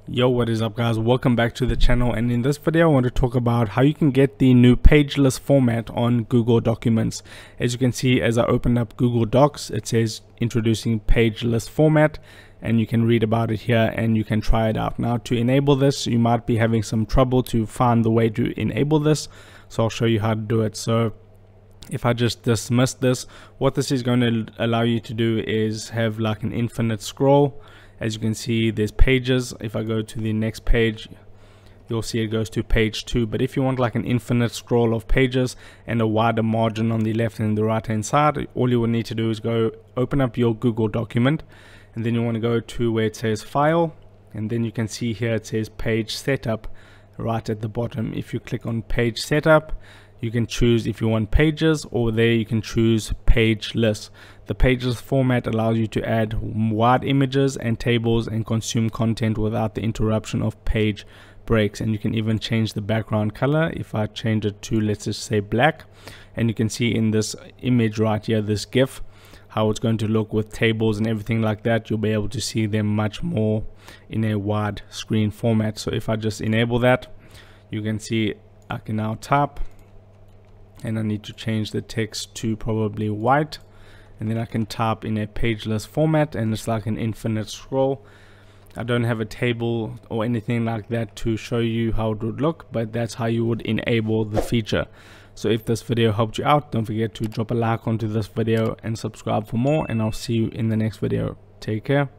Yo, what is up guys, welcome back to the channel, and in this video I want to talk about how you can get the new Pageless format on Google Documents. As you can see, as I open up Google Docs, it says introducing Pageless format, and you can read about it here and you can try it out. Now, to enable this, you might be having some trouble to find the way to enable this, so I'll show you how to do it. So if I just dismiss this, what this is going to allow you to do is have like an infinite scroll. As you can see, there's pages. If I go to the next page, you'll see it goes to page 2. But if you want like an infinite scroll of pages and a wider margin on the left and the right hand side, all you will need to do is go open up your Google document, and then you want to go to where it says file, and then you can see here it says page setup right at the bottom. If you click on page setup, you can choose if you want pages, or there you can choose Pageless. The Pageless format allows you to add wide images and tables and consume content without the interruption of page breaks. And you can even change the background color. If I change it to, let's just say, black, and you can see in this image right here, this GIF, how it's going to look with tables and everything like that. You'll be able to see them much more in a wide screen format. So if I just enable that, you can see I can now type, and I need to change the text to probably white, and then I can type in a pageless format, and it's like an infinite scroll. I don't have a table or anything like that to show you how it would look, but that's how you would enable the feature. So if this video helped you out, don't forget to drop a like onto this video and subscribe for more, and I'll see you in the next video. Take care.